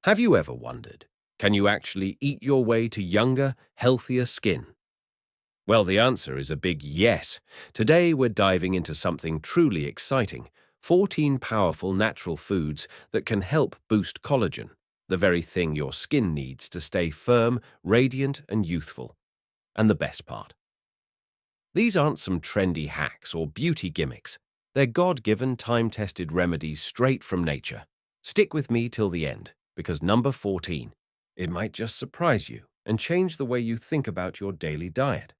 Have you ever wondered, can you actually eat your way to younger, healthier skin? Well, the answer is a big yes. Today we're diving into something truly exciting, 14 powerful natural foods that can help boost collagen, the very thing your skin needs to stay firm, radiant, and youthful. And the best part, these aren't some trendy hacks or beauty gimmicks. They're God-given, time-tested remedies straight from nature. Stick with me till the end, because number 14, it might just surprise you and change the way you think about your daily diet.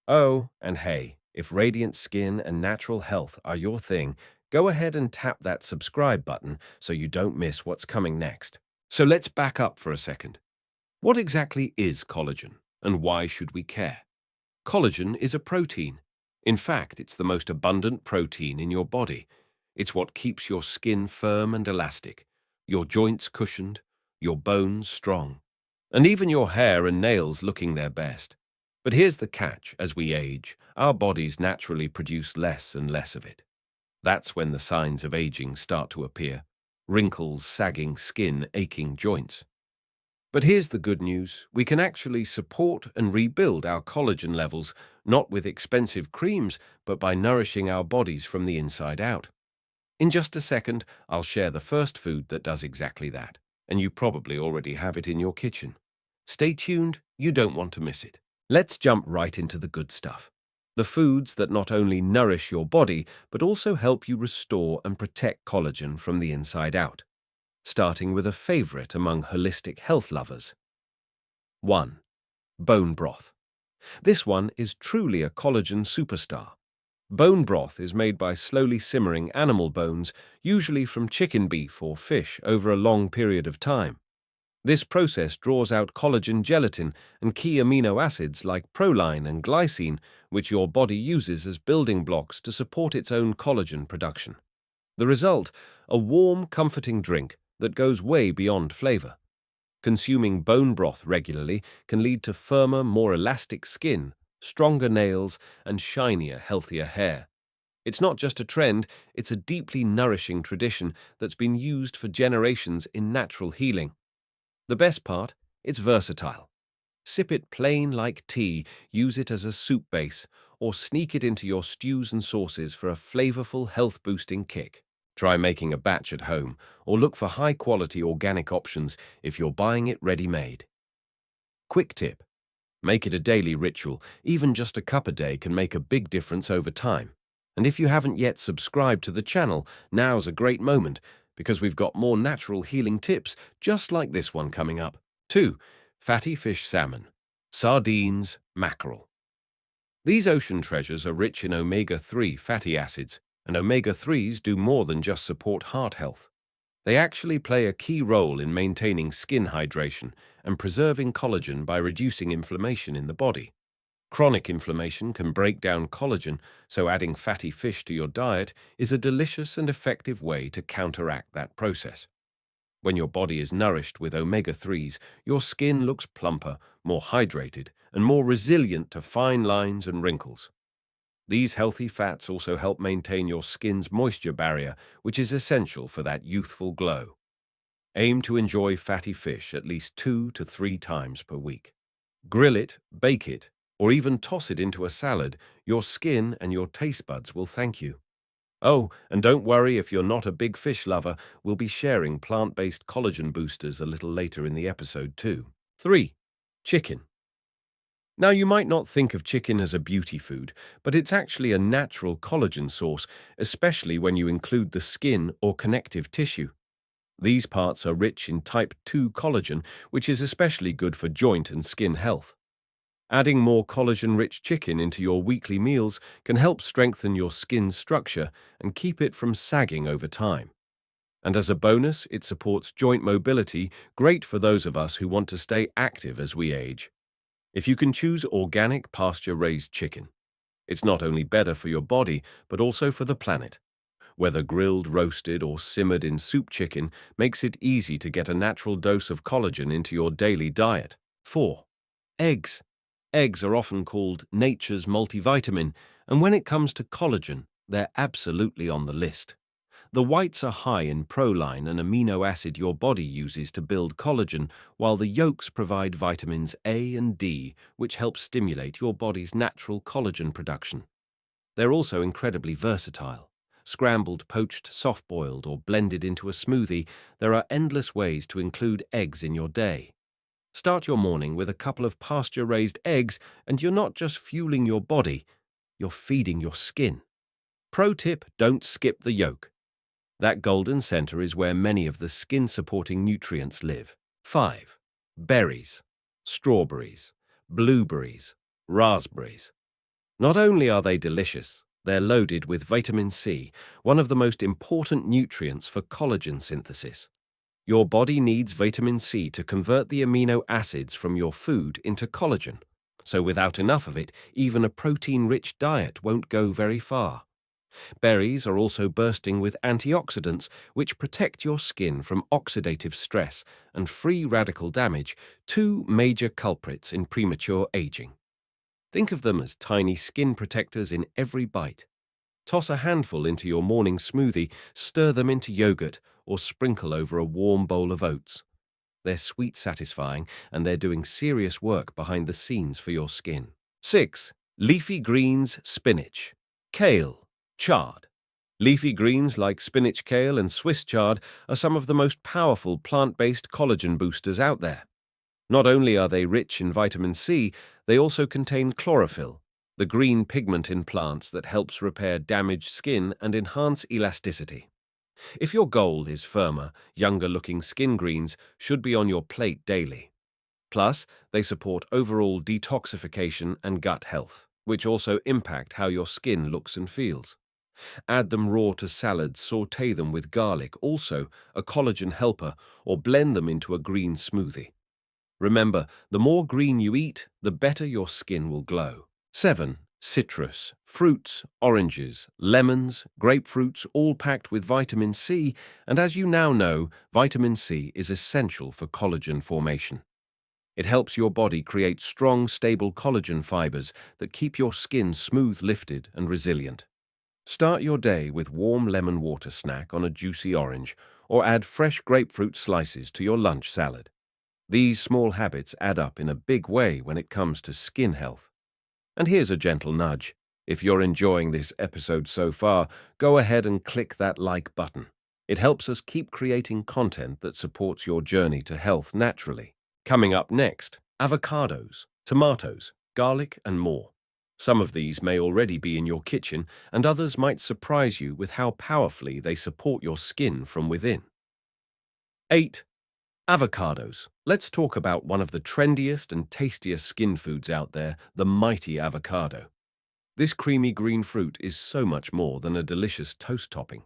Oh, and hey, if radiant skin and natural health are your thing, go ahead and tap that subscribe button so you don't miss what's coming next. So let's back up for a second. What exactly is collagen, and why should we care? Collagen is a protein. In fact, it's the most abundant protein in your body. It's what keeps your skin firm and elastic, your joints cushioned, your bones strong, and even your hair and nails looking their best. But here's the catch: as we age, our bodies naturally produce less and less of it. That's when the signs of aging start to appear: wrinkles, sagging skin, aching joints. But here's the good news: we can actually support and rebuild our collagen levels, not with expensive creams, but by nourishing our bodies from the inside out. In just a second, I'll share the first food that does exactly that, and you probably already have it in your kitchen. Stay tuned, you don't want to miss it. Let's jump right into the good stuff. The foods that not only nourish your body, but also help you restore and protect collagen from the inside out. Starting with a favorite among holistic health lovers. 1. Bone broth. This one is truly a collagen superstar. Bone broth is made by slowly simmering animal bones, usually from chicken, beef, or fish, over a long period of time. This process draws out collagen gelatin and key amino acids like proline and glycine, which your body uses as building blocks to support its own collagen production. The result: a warm, comforting drink that goes way beyond flavor. Consuming bone broth regularly can lead to firmer, more elastic skin, stronger nails, and shinier, healthier hair. It's not just a trend, it's a deeply nourishing tradition that's been used for generations in natural healing. The best part, it's versatile. Sip it plain like tea, use it as a soup base, or sneak it into your stews and sauces for a flavorful, health-boosting kick. Try making a batch at home, or look for high-quality organic options if you're buying it ready-made. Quick tip: make it a daily ritual. Even just a cup a day can make a big difference over time. And if you haven't yet subscribed to the channel, now's a great moment, because we've got more natural healing tips just like this one coming up. 2. Fatty fish salmon, sardines, mackerel. These ocean treasures are rich in omega-3 fatty acids, and omega-3s do more than just support heart health. They actually play a key role in maintaining skin hydration and preserving collagen by reducing inflammation in the body. Chronic inflammation can break down collagen, so adding fatty fish to your diet is a delicious and effective way to counteract that process. When your body is nourished with omega-3s, your skin looks plumper, more hydrated, and more resilient to fine lines and wrinkles. These healthy fats also help maintain your skin's moisture barrier, which is essential for that youthful glow. Aim to enjoy fatty fish at least 2 to 3 times per week. Grill it, bake it, or even toss it into a salad. Your skin and your taste buds will thank you. Oh, and don't worry if you're not a big fish lover, we'll be sharing plant-based collagen boosters a little later in the episode too. 3. Chicken. Now, you might not think of chicken as a beauty food, but it's actually a natural collagen source, especially when you include the skin or connective tissue. These parts are rich in type 2 collagen, which is especially good for joint and skin health. Adding more collagen-rich chicken into your weekly meals can help strengthen your skin's structure and keep it from sagging over time. And as a bonus, it supports joint mobility, great for those of us who want to stay active as we age. If you can choose organic, pasture-raised chicken, it's not only better for your body, but also for the planet. Whether grilled, roasted, or simmered in soup, chicken makes it easy to get a natural dose of collagen into your daily diet. 4. Eggs. Eggs are often called nature's multivitamin, and when it comes to collagen, they're absolutely on the list. The whites are high in proline, an amino acid your body uses to build collagen, while the yolks provide vitamins A and D, which help stimulate your body's natural collagen production. They're also incredibly versatile. Scrambled, poached, soft-boiled, or blended into a smoothie, there are endless ways to include eggs in your day. Start your morning with a couple of pasture-raised eggs, and you're not just fueling your body, you're feeding your skin. Pro tip, don't skip the yolk. That golden center is where many of the skin-supporting nutrients live. 5. Berries, strawberries, blueberries, raspberries. Not only are they delicious, they're loaded with vitamin C, one of the most important nutrients for collagen synthesis. Your body needs vitamin C to convert the amino acids from your food into collagen. So without enough of it, even a protein-rich diet won't go very far. Berries are also bursting with antioxidants, which protect your skin from oxidative stress and free radical damage, two major culprits in premature aging. Think of them as tiny skin protectors in every bite. Toss a handful into your morning smoothie, stir them into yogurt, or sprinkle over a warm bowl of oats. They're sweet satisfying, and they're doing serious work behind the scenes for your skin. 6. Leafy greens, spinach, kale, chard. Leafy greens like spinach, kale, and Swiss chard are some of the most powerful plant-based collagen boosters out there. Not only are they rich in vitamin C, they also contain chlorophyll, the green pigment in plants that helps repair damaged skin and enhance elasticity. If your goal is firmer, younger-looking skin, greens should be on your plate daily. Plus, they support overall detoxification and gut health, which also impact how your skin looks and feels. Add them raw to salads, sauté them with garlic, also a collagen helper, or blend them into a green smoothie. Remember, the more green you eat, the better your skin will glow. 7. Citrus, fruits, oranges, lemons, grapefruits, all packed with vitamin C, and as you now know, vitamin C is essential for collagen formation. It helps your body create strong, stable collagen fibers that keep your skin smooth, lifted, and resilient. Start your day with warm lemon water snack on a juicy orange, or add fresh grapefruit slices to your lunch salad. These small habits add up in a big way when it comes to skin health. And here's a gentle nudge. If you're enjoying this episode so far, go ahead and click that like button. It helps us keep creating content that supports your journey to health naturally. Coming up next, avocados, tomatoes, garlic, and more. Some of these may already be in your kitchen, and others might surprise you with how powerfully they support your skin from within. 8. Avocados. Let's talk about one of the trendiest and tastiest skin foods out there, the mighty avocado. This creamy green fruit is so much more than a delicious toast topping.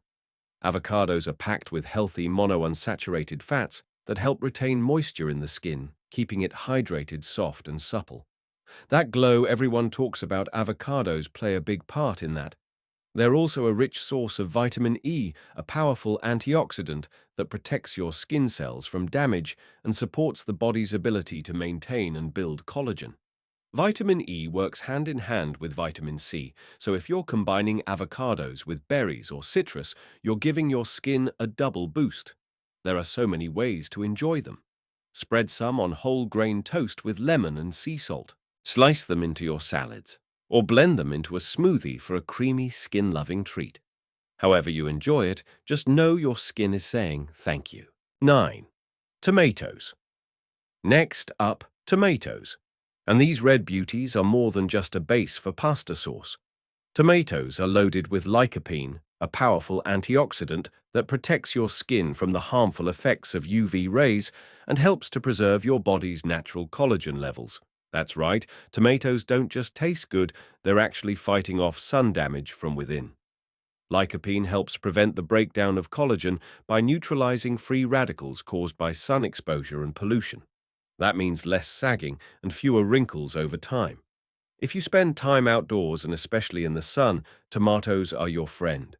Avocados are packed with healthy monounsaturated fats that help retain moisture in the skin, keeping it hydrated, soft, and supple. That glow everyone talks about, avocados play a big part in that. They're also a rich source of vitamin E, a powerful antioxidant that protects your skin cells from damage and supports the body's ability to maintain and build collagen. Vitamin E works hand in hand with vitamin C, so if you're combining avocados with berries or citrus, you're giving your skin a double boost. There are so many ways to enjoy them. Spread some on whole grain toast with lemon and sea salt. Slice them into your salads, or blend them into a smoothie for a creamy, skin-loving treat. However you enjoy it, just know your skin is saying thank you. 9. Tomatoes. Next up, tomatoes. And these red beauties are more than just a base for pasta sauce. Tomatoes are loaded with lycopene, a powerful antioxidant that protects your skin from the harmful effects of UV rays and helps to preserve your body's natural collagen levels. That's right, tomatoes don't just taste good, they're actually fighting off sun damage from within. Lycopene helps prevent the breakdown of collagen by neutralizing free radicals caused by sun exposure and pollution. That means less sagging and fewer wrinkles over time. If you spend time outdoors and especially in the sun, tomatoes are your friend.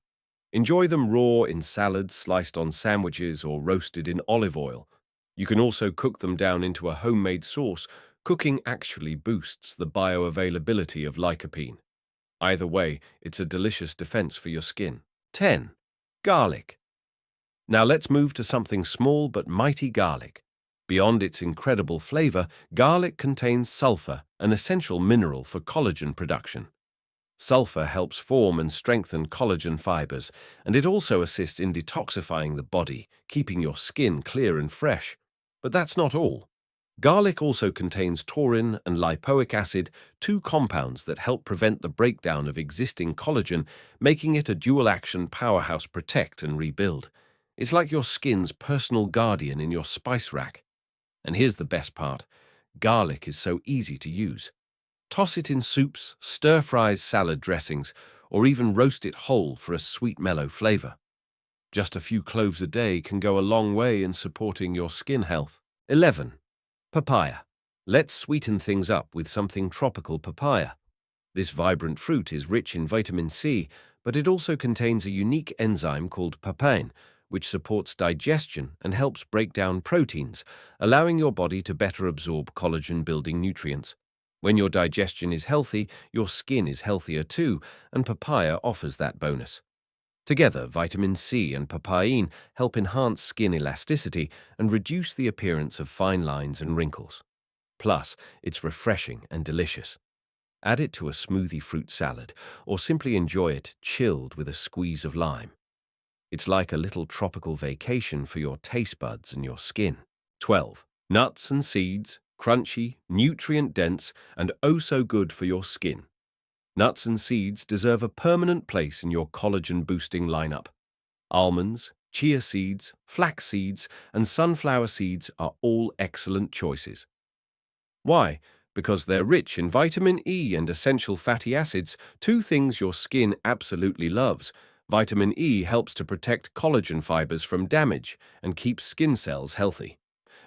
Enjoy them raw in salads, sliced on sandwiches, or roasted in olive oil. You can also cook them down into a homemade sauce. Cooking actually boosts the bioavailability of lycopene. Either way, it's a delicious defense for your skin. 10. Garlic. Now let's move to something small but mighty: garlic. Beyond its incredible flavor, garlic contains sulfur, an essential mineral for collagen production. Sulfur helps form and strengthen collagen fibers, and it also assists in detoxifying the body, keeping your skin clear and fresh. But that's not all. Garlic also contains taurine and lipoic acid, two compounds that help prevent the breakdown of existing collagen, making it a dual-action powerhouse: protect and rebuild. It's like your skin's personal guardian in your spice rack. And here's the best part: garlic is so easy to use. Toss it in soups, stir-fries, salad dressings, or even roast it whole for a sweet, mellow flavor. Just a few cloves a day can go a long way in supporting your skin health. 11. Papaya. Let's sweeten things up with something tropical: papaya. This vibrant fruit is rich in vitamin C, but it also contains a unique enzyme called papain, which supports digestion and helps break down proteins, allowing your body to better absorb collagen-building nutrients. When your digestion is healthy, your skin is healthier too, and papaya offers that bonus. Together, vitamin C and papain help enhance skin elasticity and reduce the appearance of fine lines and wrinkles. Plus, it's refreshing and delicious. Add it to a smoothie fruit salad, or simply enjoy it chilled with a squeeze of lime. It's like a little tropical vacation for your taste buds and your skin. 12. Nuts and seeds, crunchy, nutrient-dense, and oh so good for your skin. Nuts and seeds deserve a permanent place in your collagen-boosting lineup. Almonds, chia seeds, flax seeds, and sunflower seeds are all excellent choices. Why? Because they're rich in vitamin E and essential fatty acids, two things your skin absolutely loves. Vitamin E helps to protect collagen fibers from damage and keeps skin cells healthy.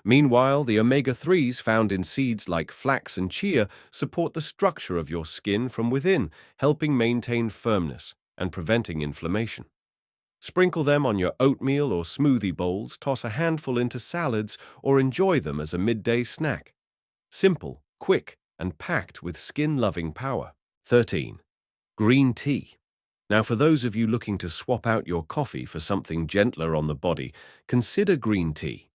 Meanwhile, the omega-3s found in seeds like flax and chia support the structure of your skin from within, helping maintain firmness and preventing inflammation. Sprinkle them on your oatmeal or smoothie bowls, toss a handful into salads, or enjoy them as a midday snack. Simple, quick, and packed with skin-loving power. 13. Green tea. Now, for those of you looking to swap out your coffee for something gentler on the body, consider green tea.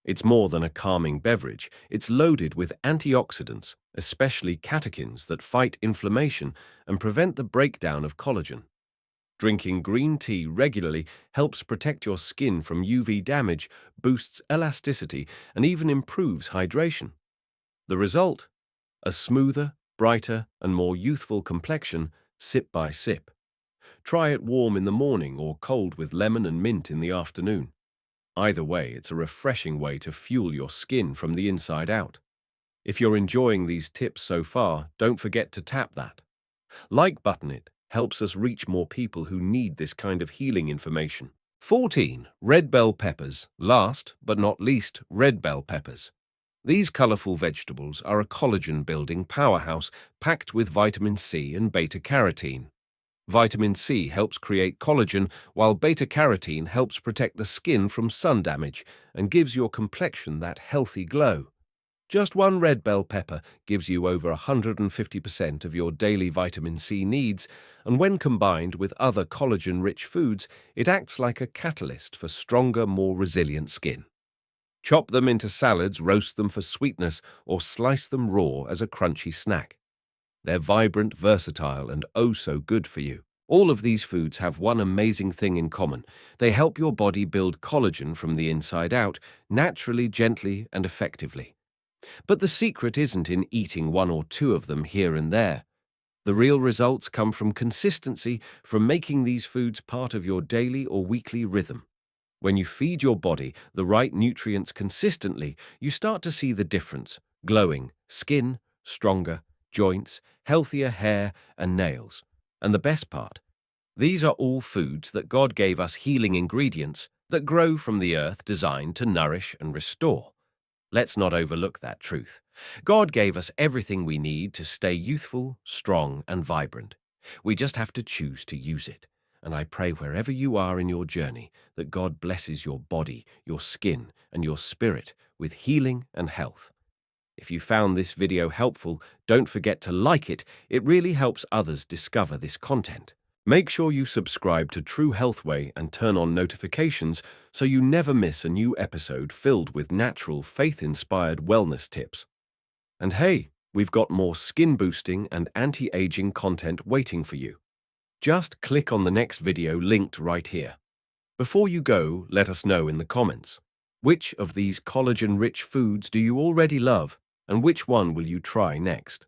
It's more than a calming beverage. It's loaded with antioxidants, especially catechins that fight inflammation and prevent the breakdown of collagen. Drinking green tea regularly helps protect your skin from UV damage, boosts elasticity, and even improves hydration. The result? A smoother, brighter, and more youthful complexion, sip by sip. Try it warm in the morning or cold with lemon and mint in the afternoon. Either way, it's a refreshing way to fuel your skin from the inside out. If you're enjoying these tips so far, don't forget to tap that like button. It helps us reach more people who need this kind of healing information. 14. Red bell peppers. Last but not least, red bell peppers. These colorful vegetables are a collagen-building powerhouse packed with vitamin C and beta-carotene. Vitamin C helps create collagen, while beta-carotene helps protect the skin from sun damage and gives your complexion that healthy glow. Just one red bell pepper gives you over 150% of your daily vitamin C needs, and when combined with other collagen-rich foods, it acts like a catalyst for stronger, more resilient skin. Chop them into salads, roast them for sweetness, or slice them raw as a crunchy snack. They're vibrant, versatile, and oh so good for you. All of these foods have one amazing thing in common. They help your body build collagen from the inside out, naturally, gently, and effectively. But the secret isn't in eating one or two of them here and there. The real results come from consistency, from making these foods part of your daily or weekly rhythm. When you feed your body the right nutrients consistently, you start to see the difference: glowing skin, stronger joints, healthier hair and nails. And the best part, these are all foods that God gave us, healing ingredients that grow from the earth, designed to nourish and restore. Let's not overlook that truth. God gave us everything we need to stay youthful, strong, and vibrant. We just have to choose to use it. And I pray wherever you are in your journey that God blesses your body, your skin, and your spirit with healing and health. If you found this video helpful, don't forget to like it. It really helps others discover this content. Make sure you subscribe to True Health Way and turn on notifications so you never miss a new episode filled with natural, faith-inspired wellness tips. And hey, we've got more skin-boosting and anti-aging content waiting for you. Just click on the next video linked right here. Before you go, let us know in the comments. Which of these collagen-rich foods do you already love, and which one will you try next?